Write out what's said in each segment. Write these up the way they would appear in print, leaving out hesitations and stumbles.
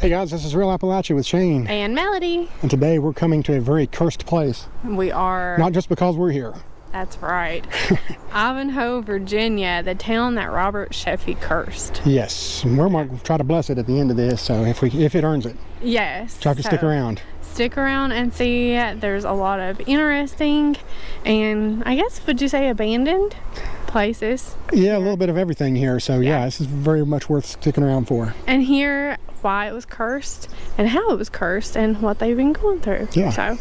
Hey guys, this is Real Appalachia with Shane. And Melody. And today we're coming to a very cursed place. We are. Not just because we're here. That's right. Ivanhoe, Virginia, the town that Robert Sheffey cursed. Yes, and we're going to try to bless it at the end of this, so if it earns it. Yes. Try to stick around. Stick around and see. There's a lot of interesting and, I guess, would you say abandoned places? Yeah, a little bit of everything here, so yeah, this is very much worth sticking around for. And hear why it was cursed and how it was cursed and what they've been going through. Yeah. So,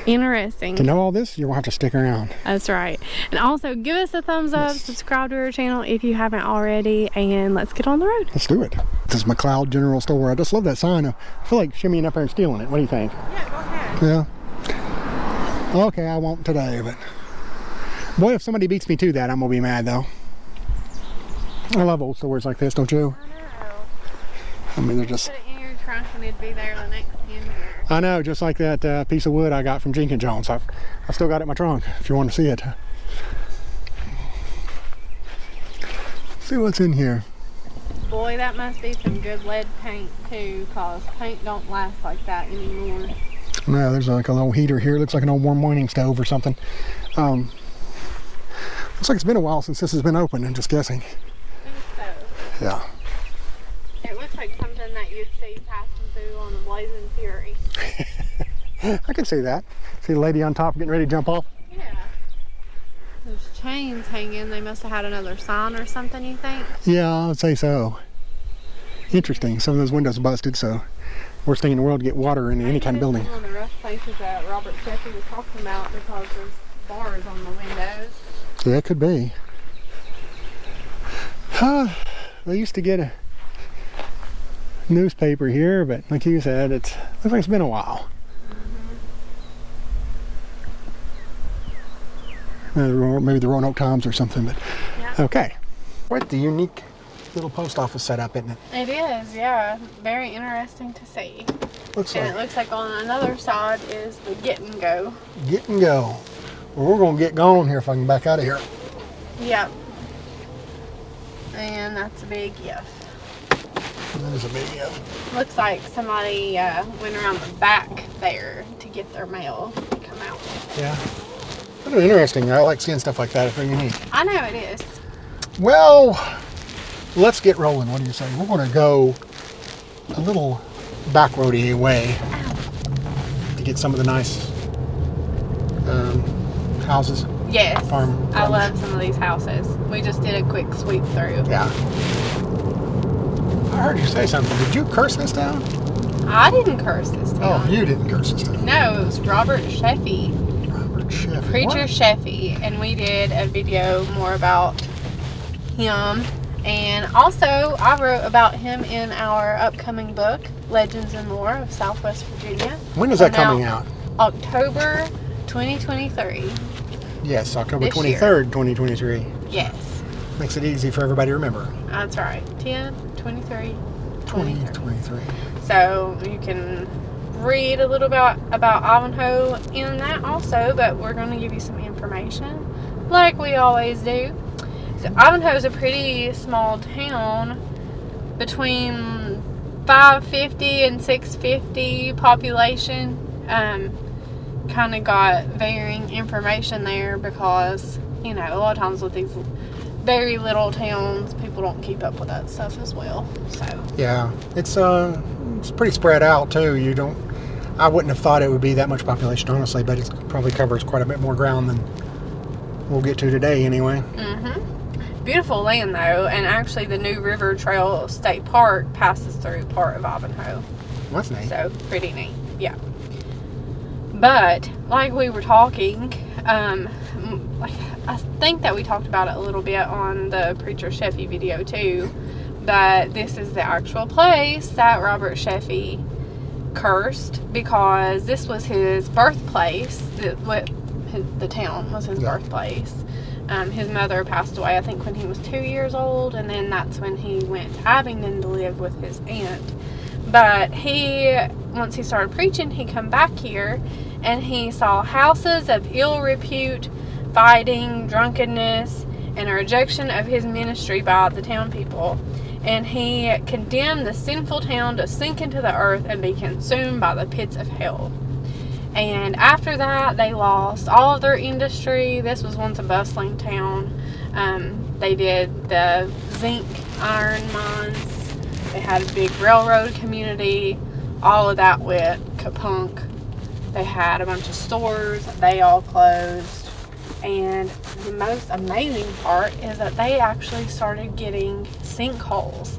interesting. To know all this, you'll have to stick around. That's right. And also, give us a thumbs up, subscribe to our channel if you haven't already, and let's get on the road. Let's do it. This is McLeod General Store. I just love that sign. I feel like shimmying up there and stealing it. What do you think? Yeah, go ahead. Yeah. Okay, I won't today, but boy, if somebody beats me to that, I'm going to be mad, though. I love old stores like this, don't you? I mean, they're just... Put it in your trunk and it'd be there the next 10 years. I know, just like that piece of wood I got from Jenkins Jones. I've still got it in my trunk, if you want to see it. See what's in here. Boy, that must be some good lead paint, too, because paint don't last like that anymore. No, there's like a little heater here. Looks like an old warm mining stove or something. Looks like it's been a while since this has been open, I'm just guessing. I think so. Yeah. It looks like something that you'd see passing through on the Blazing Fury. I can see that. See the lady on top getting ready to jump off? Yeah. There's chains hanging. They must have had another sign or something, you think? Yeah, I would say so. Interesting. Some of those windows busted, so worst thing in the world to get water in any kind of building. One of the rough places that Robert Sheffey was talking about because there's bars on the windows. Yeah, it could be. They used to get a newspaper here, but like you said, looks like it's been a while. Maybe the Roanoke Times or something, but okay. Quite the unique little post office setup, isn't it? It is, yeah. Very interesting to see. Looks And like it looks like on another side is the get and go. Get and go. Well, we're gonna get going here if I can back out of here. Yep. And that's a big gift. That is a big gift. Looks like somebody went around the back there to get their mail to come out. Yeah. Kind of interesting. I like seeing stuff like that. It's very unique. I know it is. Well, let's get rolling. What do you say? We're going to go a little back roady way to get some of the nice houses. Yes. Farm. I love some of these houses. We just did a quick sweep through. Yeah. I heard you say something. Did you curse this town? I didn't curse this town. Oh, you didn't curse this town. No, it was Robert Sheffey. Robert Sheffey. Preacher What? Sheffey. And we did a video more about him. And also, I wrote about him in our upcoming book, Legends and Lore of Southwest Virginia. When is that coming out? October 2023. Yes, October This 23rd, 2023. Yes. Makes it easy for everybody to remember. That's right. 10, 23, 23. 2023. So you can read a little bit about Ivanhoe in that also, but we're going to give you some information like we always do. So Ivanhoe is a pretty small town between 550 and 650 population. Kind of got varying information there because, you know, a lot of times with these very little towns, people don't keep up with that stuff as well. So yeah, it's pretty spread out too. I wouldn't have thought it would be that much population, honestly, but it probably covers quite a bit more ground than we'll get to today anyway. Beautiful land though, and actually the New River Trail State Park passes through part of Ivanhoe. That's neat. So pretty neat, yeah. But like we were talking, I think that we talked about it a little bit on the Preacher Sheffey video too, but this is the actual place that Robert Sheffey cursed because this was his birthplace. The town was his birthplace. His mother passed away, I think, when he was 2 years old, and then that's when he went to Abingdon to live with his aunt. But once he started preaching, he come back here, and he saw houses of ill repute, fighting, drunkenness, and a rejection of his ministry by the town people. And he condemned the sinful town to sink into the earth and be consumed by the pits of hell. And after that, they lost all of their industry. This was once a bustling town. They did the zinc iron mines. They had a big railroad community. All of that went kapunk. They had a bunch of stores. They all closed. And the most amazing part is that they actually started getting sinkholes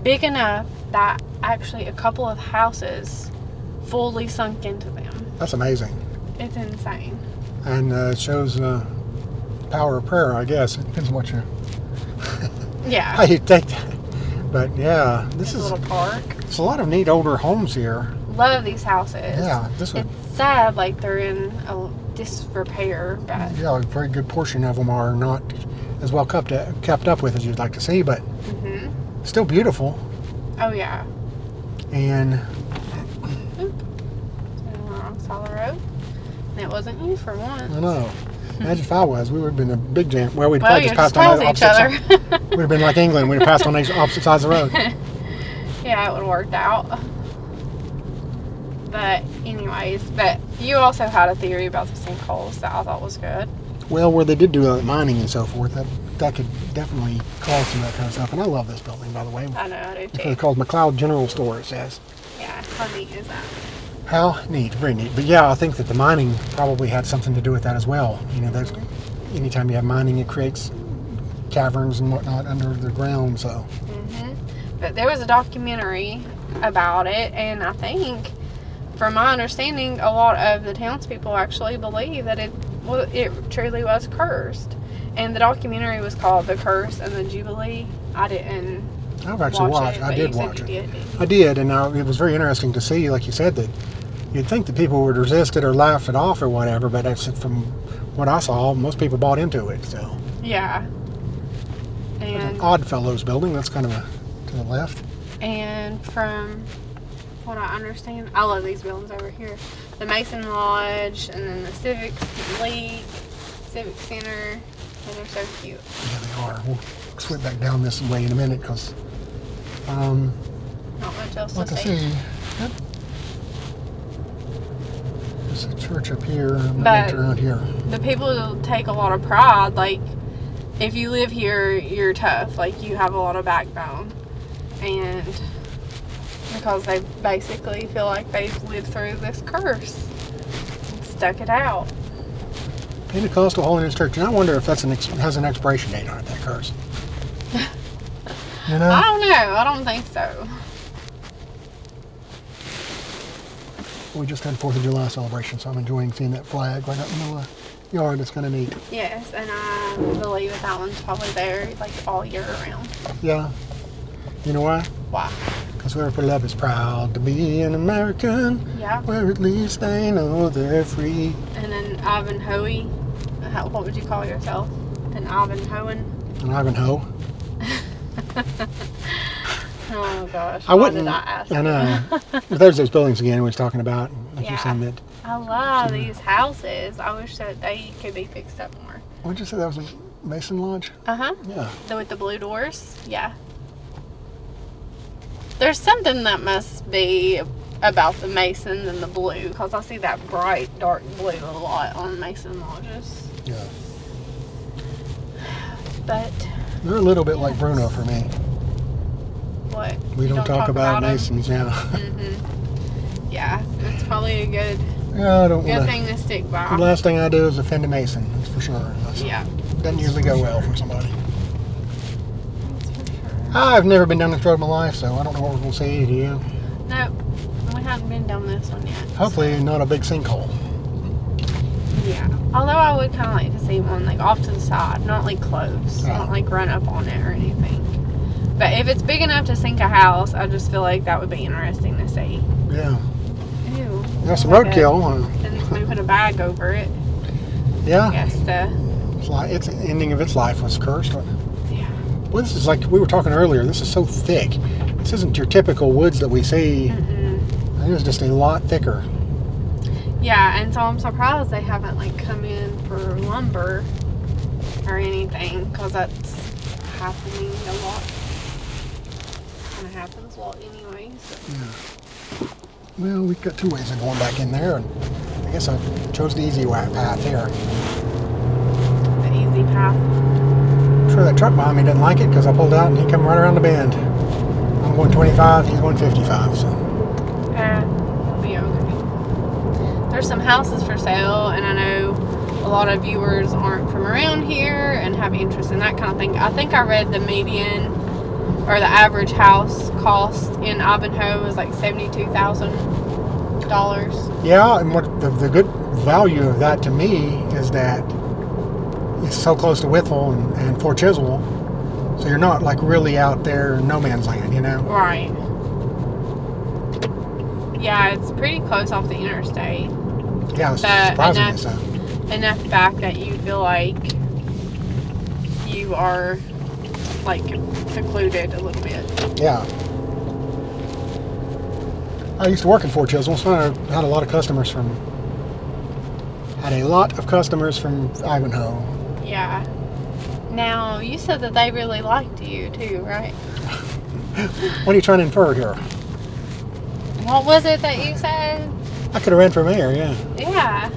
big enough that actually a couple of houses fully sunk into them. That's amazing. It's insane. And it shows power of prayer, I guess. It depends on what you Yeah. how you take that. But yeah, this is a little park. It's a lot of neat older homes here. Love these houses. Yeah, this one. It's sad, like they're in a disrepair, but Yeah, a very good portion of them are not as well kept up with as you'd like to see, but still beautiful. Oh yeah. And wrong side of the road. And it wasn't you for once. I know. Imagine if I was, we would have been a big jam. Well, we'd Well, probably you're just passed on each opposite other. side. We'd have been like England. We'd have passed on the opposite sides of the road. Yeah, it would have worked out. But anyways, but you also had a theory about the sinkholes that I thought was good. Well, where they did do mining and so forth, that could definitely cause some of that kind of stuff. And I love this building, by the way. I know, I do too. It's called McLeod General Store, it says. Yeah, how neat is that? How neat, very neat. But yeah, I think that the mining probably had something to do with that as well. You know, there's anytime you have mining, it creates caverns and whatnot under the ground. So. But there was a documentary about it, and I think, from my understanding, a lot of the townspeople actually believe that it truly was cursed. And the documentary was called "The Curse and the Jubilee." I've actually watched it. I did watch it. I did, and it was very interesting to see, like you said, that you'd think that people would resist it or laugh it off or whatever, but from what I saw, most people bought into it. So yeah. There's And an Oddfellows building. That's kind of to the left. And from what I understand, I love these buildings over here. The Mason Lodge, and then the Civic League, Civic Center. And they're so cute. Yeah, they are. We'll swing back down this way in a minute because Not much else what to to see. see. Yep. There's a church up here. But around here. the people take a lot of pride. Like, if you live here, you're tough. Like, you have a lot of backbone. And because they basically feel like they've lived through this curse and stuck it out. Pentecostal Holiness Church. And I wonder if that's has an expiration date on it, that curse. You know? I don't know. I don't think so. We just had 4th of July celebration, so I'm enjoying seeing that flag right up in the yard. It's kind of neat. Yes, and I believe that one's probably there like all year round. Yeah. You know why? Why? Because whoever put it up is proud to be an American. Yeah. Where at least they know they're free. And then Ivanhoe. What would you call yourself? An Ivanhoean? An Ivanhoe. Oh gosh. I wouldn't. Why did I ask I you? know. But there's those buildings again we was talking about. Like Yeah. you said that. I love these houses. I wish that they could be fixed up more. What did you say that was a Mason Lodge? Uh-huh. Yeah. With the blue doors? Yeah. There's something that must be about the Mason and the blue, because I see that bright, dark blue a lot on Mason lodges. Yeah. But They're a little bit like Bruno for me. what? We You don't talk about 'em? Masons, yeah. Yeah, it's probably a good Yeah, I don't good want thing to stick The by. last thing I do is offend a Mason, that's for sure. Yeah. Doesn't usually go well for somebody. That's for sure. I've never been down this road in my life, so I don't know what we're going to see. Do you? Nope. We haven't been down this one yet. Hopefully not a big sinkhole. Yeah. Although I would kind of like to see one like off to the side, not like close, Yeah. not like run up on it or anything. But if it's big enough to sink a house, I just feel like that would be interesting to see. Yeah. Ew. That's some Like roadkill. And somebody put a bag over it. I Yeah. guess Its ending of its life was cursed. yeah. Well, this is like we were talking earlier. This is so thick. This isn't your typical woods that we see. It is just a lot thicker. Yeah, and so I'm surprised they haven't like come in for lumber or anything, because that's happening a lot. happens a lot anyway. So. Yeah. Well, we've got two ways of going back in there, and I guess I chose the easy path here. The easy path. I'm sure that truck behind me didn't like it because I pulled out and he came right around the bend. I'm going 25, he's going 55, so. It'll be okay. There's some houses for sale, and I know a lot of viewers aren't from around here and have interest in that kind of thing. I think I read the median or the average house cost in Ivanhoe was like $72,000. Yeah, and what the good value of that to me is that it's so close to Whittle and Fort Chiswell, so you're not like really out there in no man's land, you know? Right. Yeah, it's pretty close off the interstate. Yeah, it's surprisingly so. Enough back that you feel like you are like secluded a little bit. Yeah. I used to work in Fort Chiswell, so I had a lot of customers from Ivanhoe. Yeah. Now, you said that they really liked you too, right? What are you trying to infer here? What was it that you said? I could have ran for mayor, yeah. Yeah.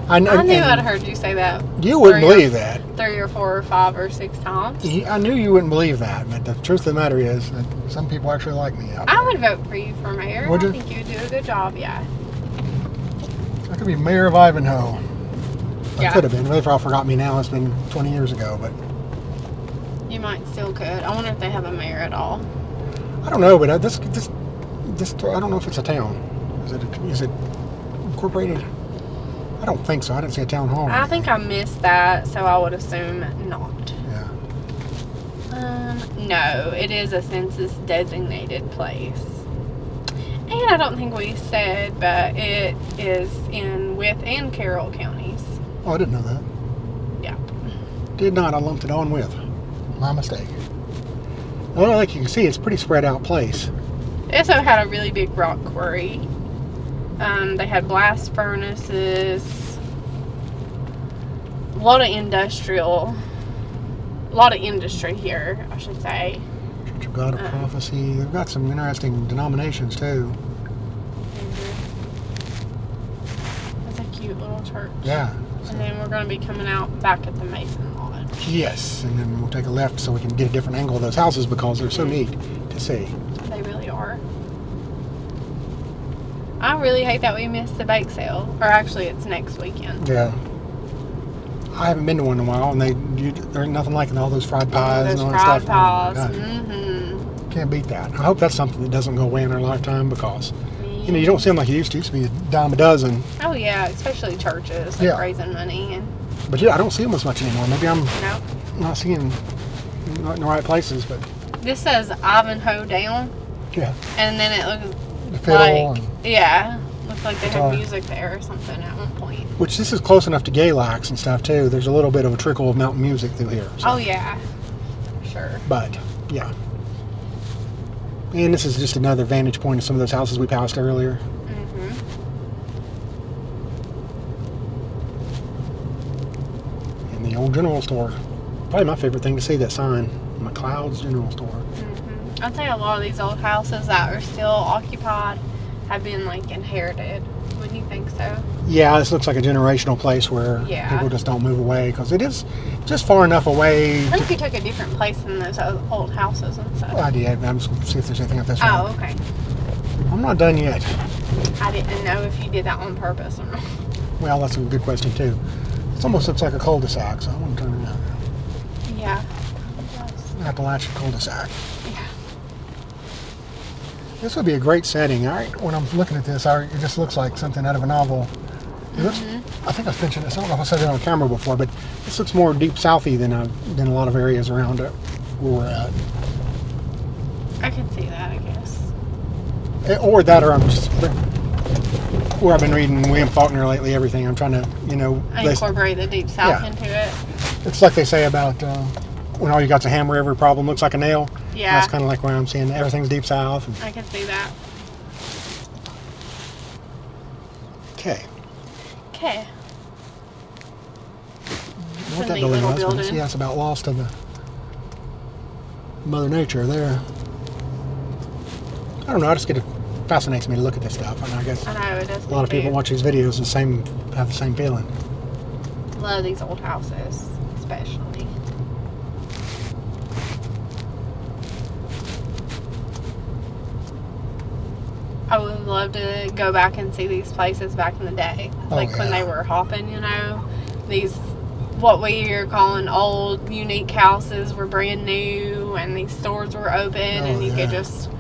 I knew I'd heard you say that. You wouldn't believe that. 3 or 4 or 5 or 6 times. I knew you wouldn't believe that, but the truth of the matter is that some people actually like me out there. I would vote for you for mayor. Would you? I think you would do a good job, yeah. I could be mayor of Ivanhoe. I Yeah. could have been. They probably forgot me now. It's been 20 years ago, but You might still could. I wonder if they have a mayor at all. I don't know. But this I don't know if it's a town. Is it incorporated? I don't think so. I didn't see a town hall. I think I missed that, so I would assume not. Yeah. No, it is a census designated place. And I don't think we said, but it is in Wythe and Carroll counties. Oh, I didn't know that. Yeah. Did not. I lumped it on with. My mistake. Well, like you can see, it's a pretty spread out place. They also had a really big rock quarry. They had blast furnaces. A lot of industry here, I should say. Church of God of Prophecy. They've got some interesting denominations too. It's a cute little church. Yeah. And then we're going to be coming out back at the Mason Lodge. Yes, and then we'll take a left so we can get a different angle of those houses because they're so neat to see. They really are. I really hate that we missed the bake sale. Or actually, it's next weekend. Yeah. I haven't been to one in a while, and there's nothing like all those fried pies and all that stuff. Fried pies. Can't beat that. I hope that's something that doesn't go away in our lifetime because, you don't see them like you used to. It used to be a dime a dozen. Oh, yeah, especially churches, like raising money. But yeah, I don't see them as much anymore. Maybe I'm not seeing not in the right places, but. This says Ivanhoe down. Yeah. And then it looks the fiddle like, looks like they had music there or something at one point. Which this is close enough to Galax and stuff too. There's a little bit of a trickle of mountain music through here. So. Oh yeah, sure. But yeah, and this is just another vantage point of some of those houses we passed earlier. And the old general store. Probably my favorite thing to see, that sign, McLeod's General Store. I'd say a lot of these old houses that are still occupied have been like inherited. Wouldn't you think so? Yeah, this looks like a generational place where people just don't move away because it is just far enough away. What if you took a different place than those old houses and stuff? I did. I'm just going to see if there's anything up this way. Oh, okay. I'm not done yet. I didn't know if you did that on purpose or not. Well, that's a good question too. It almost looks like a cul-de-sac, so I want to turn around. Yeah. Appalachia cul-de-sac. Yeah. This would be a great setting. When I'm looking at this, it just looks like something out of a novel. Looks, I think I've mentioned this. I don't know if I said it on camera before, but this looks more deep southy than a lot of areas around it where we're at. I can see that, I guess. Or that, or I'm just where I've been reading William Faulkner lately. Everything I'm trying to, incorporate the deep south into it. It's like they say about when all you got's a hammer, every problem looks like a nail. Yeah. That's kind of like where I'm seeing everything's deep south. I can see that. Okay. What that building was? Yeah, it's about lost to the Mother Nature there. I don't know. It fascinates me to look at this stuff. And I guess I know, it does. a lot of people watch these videos have the same feeling. Love these old houses, especially. I would love to go back and see these places back in the day. Like when they were hopping, you know. These, what we are calling old, unique houses were brand new, and these stores were open, and you could just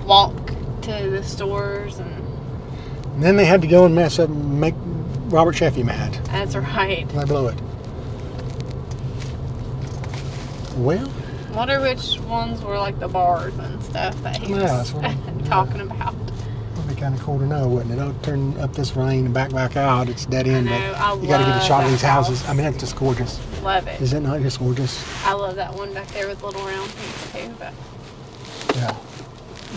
walk to the stores. And then they had to go and mess up and make Robert Sheffey mad. That's right. They blew it. Well, I wonder which ones were like the bars and stuff that he was talking about. Would be kind of cool to know, wouldn't it? Oh, turn up this lane and back out. It's dead end. I know, but you got to get a shot of these houses. I mean, that's just gorgeous. Love it. Is it not just gorgeous? I love that one back there with little round peaks too. But yeah,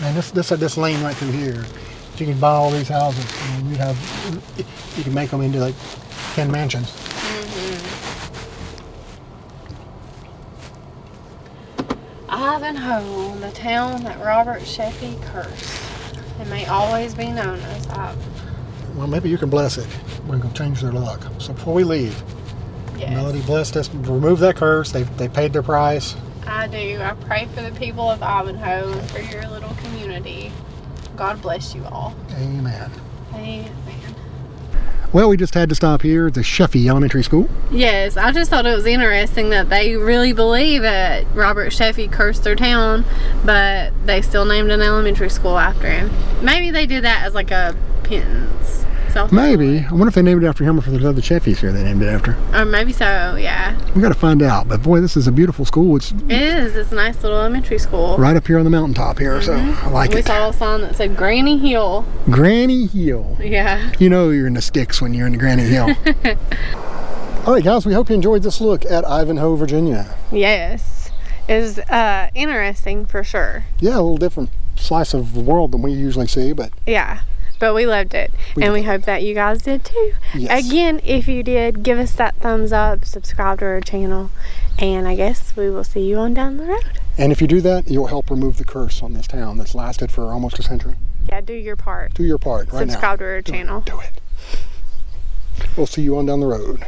and this lane right through here, if you could buy all these houses, I mean, you could make them into like 10 mansions. Ivanhoe, the town that Robert Sheffey cursed. It may always be known as Ivanhoe. Well, maybe you can bless it. We're going to change their luck. So before we leave, Melody blessed us, remove that curse. They paid their price. I do. I pray for the people of Ivanhoe and for your little community. God bless you all. Amen. Amen. Well, we just had to stop here at the Sheffey Elementary School. Yes, I just thought it was interesting that they really believe that Robert Sheffey cursed their town, but they still named an elementary school after him. Maybe they did that as like a penance. Maybe. I wonder if they named it after him or for the other Sheffeys here they named it after. Or maybe so, yeah. We got to find out. But boy, this is a beautiful school. It is. It's a nice little elementary school. Right up here on the mountaintop here, so I like it. We saw a sign that said Granny Hill. Granny Hill. Yeah. You know you're in the sticks when you're in the Granny Hill. All right, guys, we hope you enjoyed this look at Ivanhoe, Virginia. Yes. It was interesting for sure. Yeah, a little different slice of the world than we usually see, but... Yeah. But we loved it, and we hope that you guys did too. Yes. Again, if you did, give us that thumbs up, subscribe to our channel, and I guess we will see you on down the road. And if you do that, you'll help remove the curse on this town that's lasted for almost a century. Yeah, do your part. Do your part right now. Subscribe to our channel. Do it. We'll see you on down the road.